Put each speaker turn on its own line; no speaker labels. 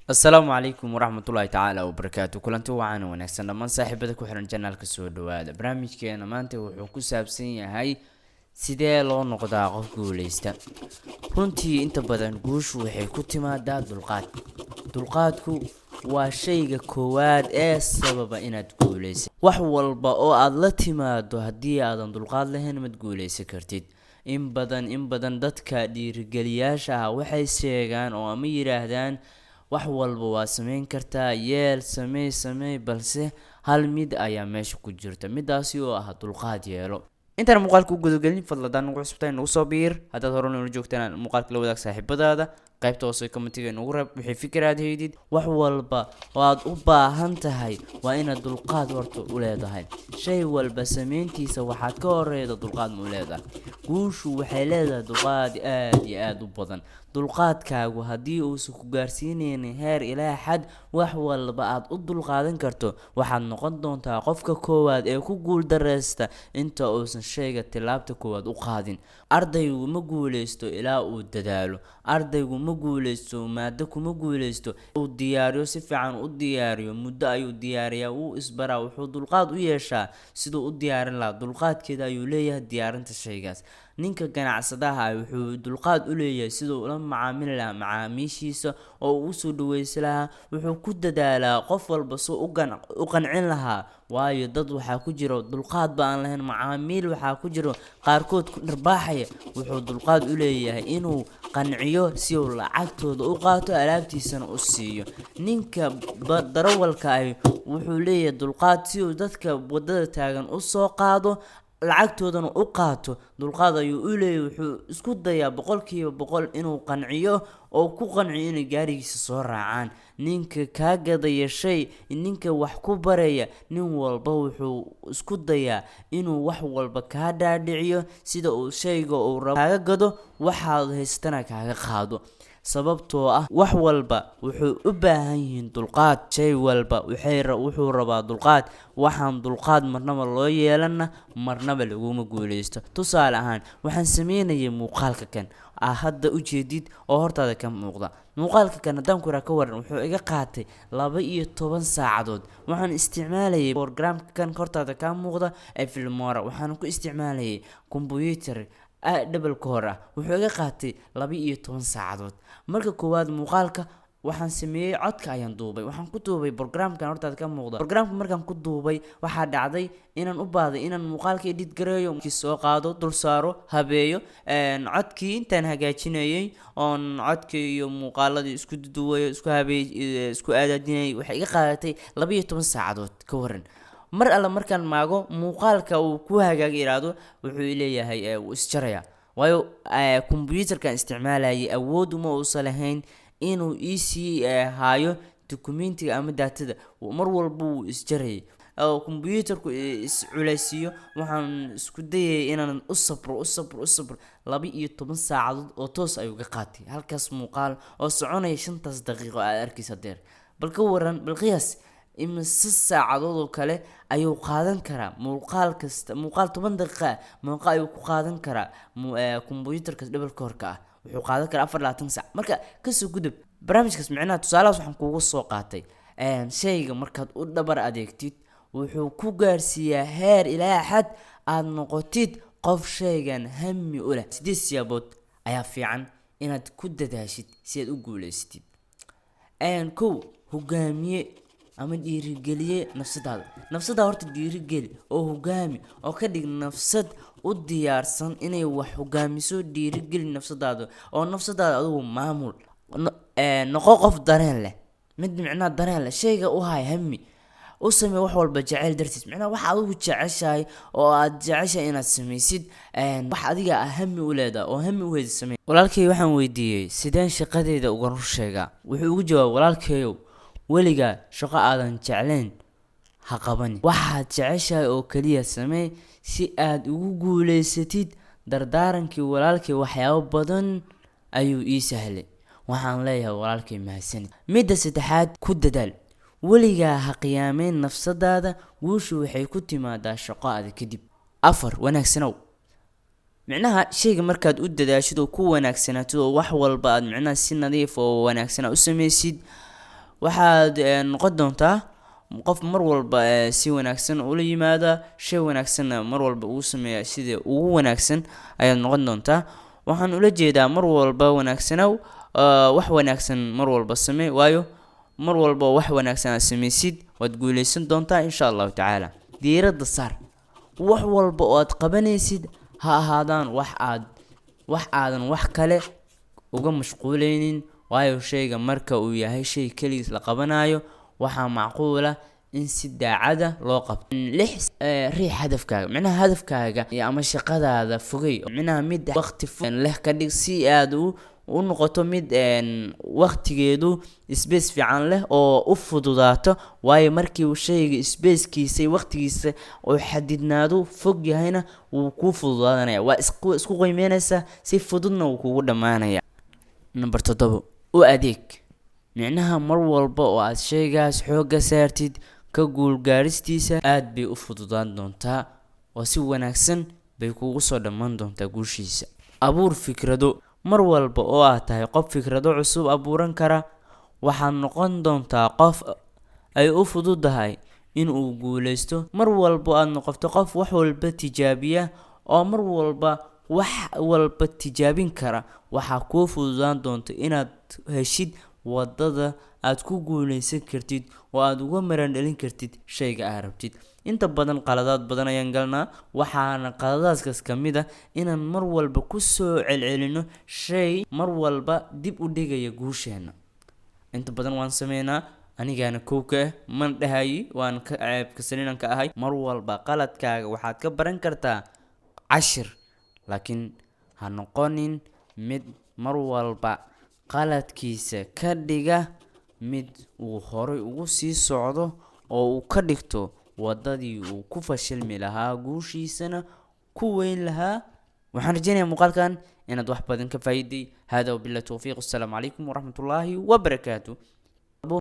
السلام عليكم ورحمة الله تعالى وبركاته كلنتو وعانا ونحسن لما صاحبة كوحرن جنال كسود وهذا برامج كينا مانتي وحوكو سابسين هاي sidee loo noqdaa qof guuleysta runtii inta badan guushu waxay ku timaadaa dulqaadku waa shayga koowaad ee sababa inaad guuleyso wax walba oo aad la timaado haddii aadan dulqaad lahayn mad guuleysan kartid in badan dadka dhiirigeliyaasha ah waxay sheegaan oo ama yiraahdaan wax walba waa sameyn kartaa yeel samee balse hal mid ayaa meesha ku jirta midaasi oo ah dulqaad yeelo intaan muuqaalka u gudagelin fadlan nagu cusubtahay nagu soo biir haddaad hore noo joogtaan muuqaalka la wadaag saaxiibadaada qaybta hoose commentiga nagu reeb wixii fikraad heydid wax walba oo aad u baahan tahay waa inaad dulqaad horta u leedahay shay walba sameyntiisa waxaad ka horeeyda dulqaad ma u leedahay guushu waxay leedahay dulqaad aad iyo aad u badan dulqaadkaagu haddii uusan ku gaarsiinaynin heer ilaa xad wax walba aad u dulqaadan karto waxaad noqon doontaa qofka koowaad ee ku guul dareysta inta uusan shayga tilaabta koowaad u qaadin ardaygu ma guuleysto ilaa uu dadaalo ardaygu ma guuleysto maada kuma guuleysto uu diyaariyo si fiican u diyaariyo muddo ayuu diyaariyaa uu isbaraa wuxuu dulqaad u yeeshaa siduu u diyaarin lahaa dulqaadkeeda ayuu leeyahay diyaarinta shaygaas ninka ganacsadaha wuxuu dulqaad u leeyahay sidoo ula macaamil lahaa macaamiishiisa oo uu soo dhaweysan lahaa wuxuu ku dadaalaa qof walba soo u qancin lahaa waayo dad waxaa ku jiro dulqaad baan lahayn macaamiil waxaa ku jiro qaarkood ku dharbaaxaya wuxuu dulqaad u leeyahay inuu qanciyo si uu lacagtooda u qaato alaabtiisana u siiyo ninka darawalka wuxuu leeyahay dulqaad si uu dadka wadada taagan u soo qaado lacagtoodana u qaato dulqaad ayuu u leeyahay wuxuu isku dayaa 100% inuu qanciyo oo ku qanciyo inay gaarigiisa soo raacaan ninka ka gadaya shay ninka wax ku baraya nin walba wuxuu isku dayaa inuu wax walba ka dhaadhiciyo sida uu shayga uu rabo kaga gado waxaad haystana kaga qaado sababtoo ah wax walba wuxuu u baahan yihiin dulqaad shay walba wuxuu rabaa dulqaad waxaan dulqaad marnaba loo yeelana marnaba laguma guuleysto tusaale ahaan waxaan sameynayay muuqaalka kan hadda u jeedid oo hortaada ka muuqda muuqaalka kan haddaan ku ka waran wuxuu iga qaatay 12 saacadood waxaan isticmaalayay programka kan hortaada ka muuqda ee Filmora waxaan ku isticmaalayay computer double core wuxuu iga qaatay 12 saacadood marka koowaad muuqaalka waxaan sameeyay codka ayaan duubay waxaan ku duubay programkan hortaada ka muuqda programka markaan ku duubay waxa dhacday inaan u baaday inaan muuqaalka edit gareeyo soo qaado dul saaro habeeyo codkii intaan hagaajinayay oon codkii iyo muuqaaladii isku duubayo isku habeeyay isku aadadinay waxay iga qaadatay 12 saacadood ka waran mar alla markaan maago muuqaalka uu ku hagaagiraado wuxuu leeyahay isjaraya waayo computerkan isticmaalayay awood uma uusan lahayn inuu haayo documentiga ama datada mar walba uu isjarayay oo computerku is culeysiyo waxaan isku dayay inaan u sabro 12 saacadood oo toos ayuu ka qaatay halkaas muuqaal oo soconaya 5 daqiiqo aad arkaysa deer bal ka waran bal qiyaas imisa saacadood oo kale ayuu qaadan karaa muuqaal 10 daqiiqo muuqaal ayuu ku qaadan karaa computerka double core wuxuu qaadan karaa 24 saac marka ka soo gudub barnaamijkaas micnaha tusaalahaas waxaan kugu soo qaatay shayga markaad u dhabar adeegtid wuxuu ku gaarsiiyaa heer ilaa xad aad noqotid qof shaygan hammi u leh 8 siyaabood ayaa fiican inaad ku dadaashid si aad u guuleysatid hogaamiye ama dhiirigeliye nafsadaada horta dhiirigeli oo hogaami oo ka dhig nafsad u diyaarsan inay wax hogaamiso dhiirigeli nafsadaada oo nafsadaada adigu maamul noqo qof dareen leh mid micnaha dareen leh shayga u hay hammi u samee wax walba jecel dartiis micnaha wax adigu jeceshahay oo aad jeceshahay inaad sameysid wax adiga hammi u leedahay oo hammi u heyd samee walaalkay waxaan weydiiyay sideen shaqadeeda uga run sheegaa wuxuu ugu jawaabay walaalkayow weliga shaqo aadan jeclayn ha qaban waxaad jeceshahay oo kaliya samee si aad ugu guuleysatid dardaarankii walaalkay waxyaabo badan ayuu ii sahlay waxaan leeyahay walaalkay mahadsanid midda saddexaad ku dadaal weliga ha qiyaameen nafsadaada guushu waxay ku timaadaa shaqo adag kadib 4 wanaagsanow micnaha shayga markaad u dadaashid oo ku wanaagsanaato wax walba aad micnaha si nadiif oo wanaagsan u sameysid waxaad noqon doontaa qof mar walba si wanaagsan ula yimaada shay wanaagsanna mar walba uu sameeya sida ugu wanaagsan ayaad noqon doontaa. waxaan ula jeedaa mar walba wanaagsanow, wax wanaagsan mar walba samee, waayo mar walba wax wanaagsan aad sameysid waad guuleysan doontaa insha allahu tacaala. diiradda saar wax walba oo aad qabanaysid ha ahaadaan wax aadan wax kale uga mashquuleynin, waayo shayga marka uu yahay shay keligiis la qabanayo waxaa macquula in si daacada loo qabto. riix hadafkaaga, micnaha hadafkaaga ama shaqadaada fogey, micnaha mid waqti leh ka dhig si aad u noqoto mid waqtigeedu space fiican leh oo u fududaato, waayo markii uu shayga spacekiisa waqtigiisa oo xadidnaado fog yahayna wuu ku fududaadanaya, waa isku qiimeynaysa si fududna wuu kugu dhamaanaya. number 7 u adeeg, micnaha mar walba oo aad shaygaas xooga saartid ka guulgaaristiisa aad bay u fududaan doontaa oo si wanaagsan bay kugu soo dhamaan doontaa guushiisa. abuur fikrado, mar walba oo aad tahay qof fikrado cusub abuuran kara waxaad noqon doontaa qof ay u fududahay in uu guuleysto. mar walba aad noqoto qof wax walba tijaabiya oo mar walba wax walba tijaabin kara, waxaa kuu fududaan doonta inaad heshid wadada aad ku guuleysan kartid oo aad uga maran dhalin kartid shayga aad rabtid. inta badan qaladaad badan ayaan galnaa, waxaana qaladaadkaas ka mid ah inaan mar walba ku soo celcelino shay mar walba dib u dhigaya guusheena. inta badan waan sameynaa, anigaana kowka man dhahayi waan ka ceebkasanin ka ahay. mar walba qaladkaaga waxaad ka baran kartaa cashir, laakiin ha noqonin mid mar walba qaladkiisa ka dhiga mid uu horay ugu sii socdo oo uu ka dhigto wadadii uu ku fashilmi lahaa guushiisana ku weyn lahaa. waxaan rajeynayaa muuqaalkan inaad wax badan ka faa'iiday. hada wabillahi tawfiiq. assalaamu calaykum waraxmatullaahi wabarakaatuh.